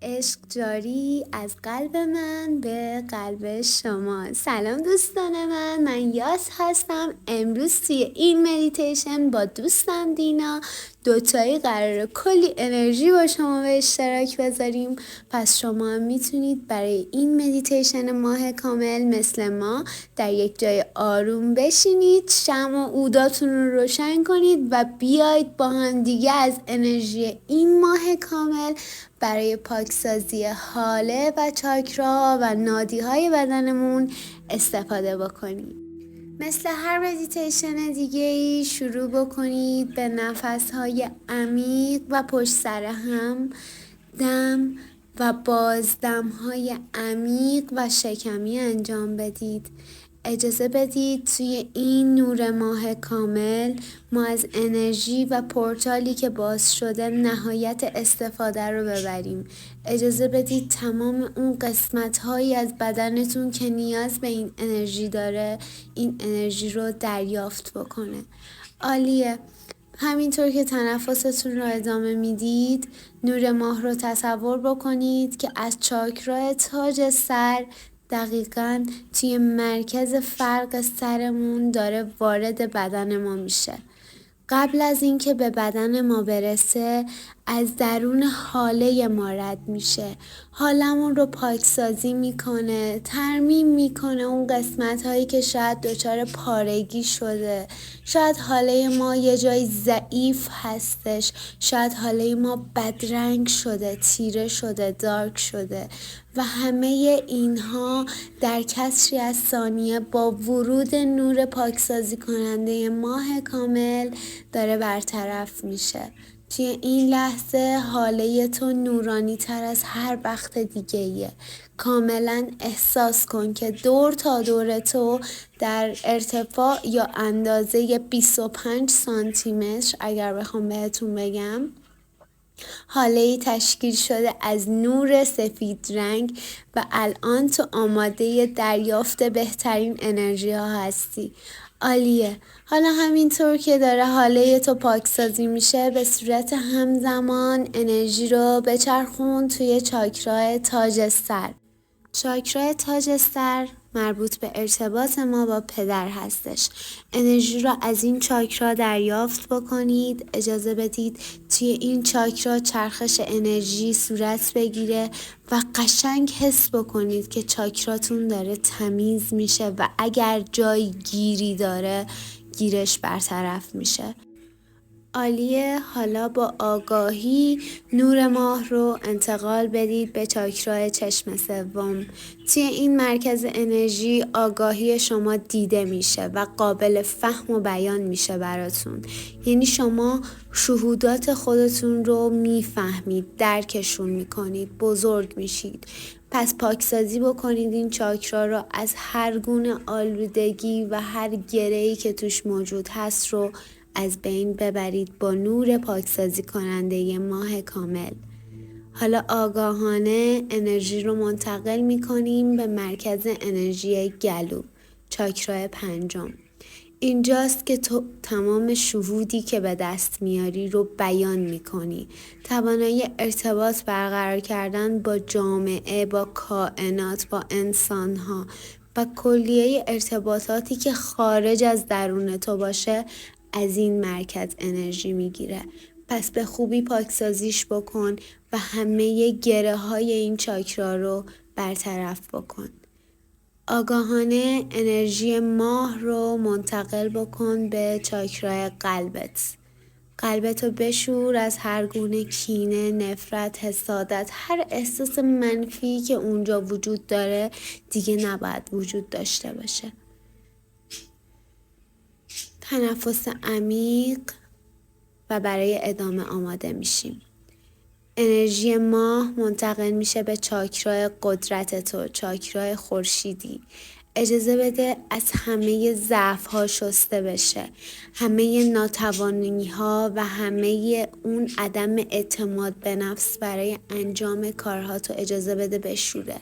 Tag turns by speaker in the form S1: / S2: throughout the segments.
S1: عشق جاری از قلب من به قلب شما. سلام دوستان من یاس هستم. امروز توی این مدیتیشن با دوستم دینا دوتایی قراره کلی انرژی با شما به اشتراک بذاریم. پس شما هم میتونید برای این مدیتیشن ماه کامل مثل ما در یک جای آروم بشینید، شمع و عوداتون رو روشن کنید و بیاید با هم دیگه از انرژی این ماه کامل برای پاکسازی حاله و چاکرا و نادیهای بدنمون استفاده بکنید. مثل هر مدیتیشن دیگه ای شروع بکنید به نفسهای عمیق و پشت سر هم دم و بازدمهای عمیق و شکمی انجام بدید. اجازه بدید توی این نور ماه کامل ما از انرژی و پورتالی که باز شده نهایت استفاده رو ببریم. اجازه بدید تمام اون قسمت هایی از بدنتون که نیاز به این انرژی داره این انرژی رو دریافت بکنه. عالیه. همینطور که تنفستون رو ادامه میدید نور ماه رو تصور بکنید که از چاکرا تاج سر دقیقاً توی مرکز فرق سرمون داره وارد بدن ما میشه. قبل از اینکه به بدن ما برسه از درون حاله ما رد میشه. حالمون رو پاکسازی میکنه، ترمیم میکنه اون قسمت هایی که شاید دچار پارگی شده. شاید حاله ما یه جای ضعیف هستش، شاید حاله ما بدرنگ شده، تیره شده، دارک شده و همه اینها در کسری از ثانیه با ورود نور پاکسازی کننده ماه کامل داره برطرف میشه. توی این لحظه حاله تو نورانی تر از هر وقت دیگه ایه. کاملا احساس کن که دور تا دور تو در ارتفاع یا اندازه 25 سانتی متر اگر بخوام بهتون بگم حاله‌ای تشکیل شده از نور سفید رنگ و الان تو آماده دریافت بهترین انرژی ها هستی. عالیه. حالا همینطور که داره حاله تو پاکسازی میشه به صورت همزمان انرژی رو بچرخون توی چاکرا تاج سر. چاکرا تاج سر مربوط به ارتباط ما با پدر هستش. انرژی را از این چاکرا دریافت بکنید. اجازه بدید توی این چاکرا چرخش انرژی صورت بگیره و قشنگ حس بکنید که چاکراتون داره تمیز میشه و اگر جای گیری داره گیرش برطرف میشه. عالیه. حالا با آگاهی نور ماه رو انتقال بدید به چاکرا چشم سوم. توی این مرکز انرژی آگاهی شما دیده میشه و قابل فهم و بیان میشه براتون. یعنی شما شهودات خودتون رو میفهمید، درکشون میکنید، بزرگ میشید. پس پاکسازی بکنید این چاکرا رو از هر گونه آلودگی و هر گره‌ای که توش موجود هست رو از بین ببرید با نور پاکسازی کننده ماه کامل. حالا آگاهانه انرژی رو منتقل می‌کنیم به مرکز انرژی گلو، چاکرا پنجم. اینجاست که تو تمام شهودی که به دست میاری رو بیان میکنی. توانایی ارتباط برقرار کردن با جامعه، با کائنات، با انسانها و کلیه ارتباطاتی که خارج از درون تو باشه از این مرکز انرژی میگیره. پس به خوبی پاکسازیش بکن و همه گره های این چاکرا رو برطرف بکن. آگاهانه انرژی ماه رو منتقل بکن به چاکرای قلبت. قلبتو بشور از هر گونه کینه، نفرت، حسادت، هر احساس منفی که اونجا وجود داره دیگه نباید وجود داشته باشه. تنفس عمیق و برای ادامه آماده میشیم. انرژی ماه منتقل میشه به چاکرای قدرت تو، چاکرای خورشیدی. اجازه بده از همه ضعف ها شسته بشه، همه ناتوانی ها و همه اون عدم اعتماد به نفس برای انجام کارها تو اجازه بده بشوره.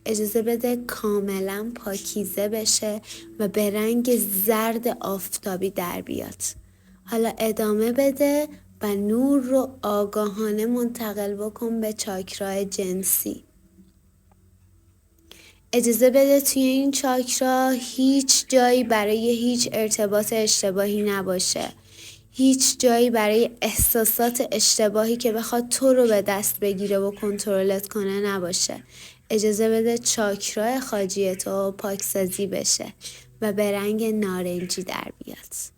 S1: اجازه بده کاملا پاکیزه بشه و به رنگ زرد آفتابی در بیاد. حالا ادامه بده و نور رو آگاهانه منتقل بکن به چاکرای جنسی. اجازه بده توی این چاکرا هیچ جایی برای هیچ ارتباط اشتباهی نباشه. هیچ جایی برای احساسات اشتباهی که بخواد تو رو به دست بگیره و کنترلت کنه نباشه. اجازه بده چاکرا خاجی تو پاکسازی بشه و به رنگ نارنجی در بیاد.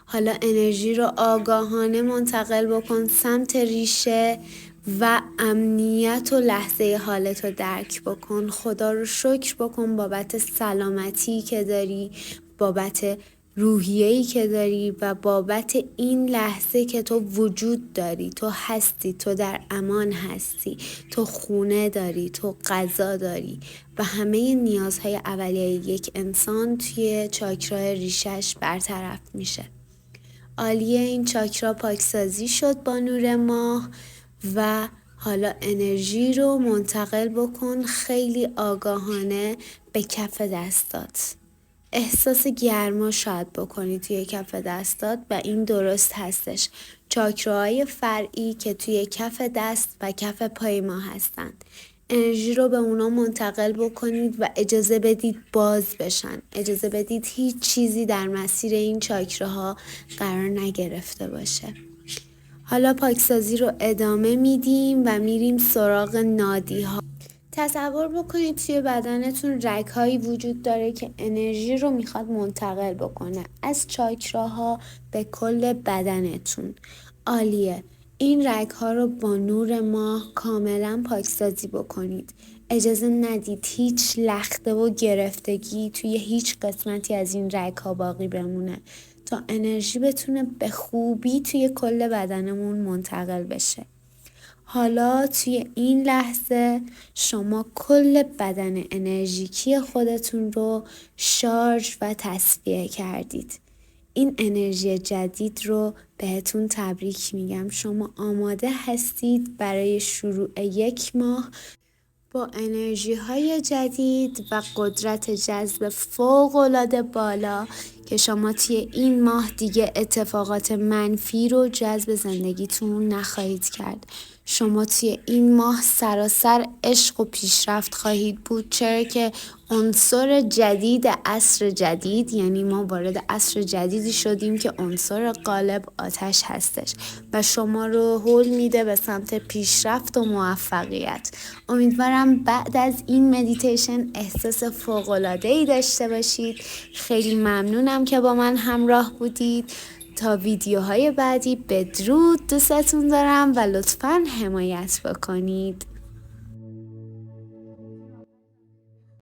S1: حالا انرژی رو آگاهانه منتقل بکن سمت ریشه و امنیت و لحظه حالت رو درک بکن. خدا رو شکر بکن بابت سلامتی که داری، بابت روحیه‌ای که داری و بابت این لحظه که تو وجود داری، تو هستی، تو در امان هستی، تو خونه داری، تو غذا داری و همه نیازهای اولیه یک انسان توی چاکرای ریشش برطرف میشه. عالیه، این چاکرا پاکسازی شد با نور ماه و حالا انرژی رو منتقل بکن خیلی آگاهانه به کف دستات. احساس گرما شاید بکنی توی کف دستات و این درست هستش. چاکراهای فرعی که توی کف دست و کف پای ما هستند. انرژی رو به اونا منتقل بکنید و اجازه بدید باز بشن. اجازه بدید هیچ چیزی در مسیر این چاکراها قرار نگرفته باشه. حالا پاکسازی رو ادامه میدیم و میریم سراغ نادی ها. تصور بکنید توی بدنتون رگ‌هایی وجود داره که انرژی رو میخواد منتقل بکنه از چاکراها به کل بدنتون. عالیه. این رگ‌ها رو با نور ماه کاملا پاکسازی بکنید. اجازه ندید هیچ لخته و گرفتگی توی هیچ قسمتی از این رگ‌ها باقی بمونه تا انرژی بتونه به خوبی توی کل بدنمون منتقل بشه. حالا توی این لحظه شما کل بدن انرژیکی خودتون رو شارژ و تصفیه کردید. این انرژی جدید رو بهتون تبریک میگم. شما آماده هستید برای شروع یک ماه با انرژی های جدید و قدرت جذب فوق‌العاده بالا که شما توی این ماه دیگه اتفاقات منفی رو جذب زندگیتون نخواهید کرد. شما توی این ماه سراسر عشق و پیشرفت خواهید بود، چرا که عنصر جدید عصر جدید، یعنی ما وارد عصر جدیدی شدیم که عنصر غالب آتش هستش و شما رو هول میده به سمت پیشرفت و موفقیت. امیدوارم بعد از این مدیتیشن احساس فوق‌العاده‌ای داشته باشید. خیلی ممنونم که با من همراه بودید. تا ویدیوهای بعدی بدرود، دوستتون دارم و لطفاً حمایت بکنید.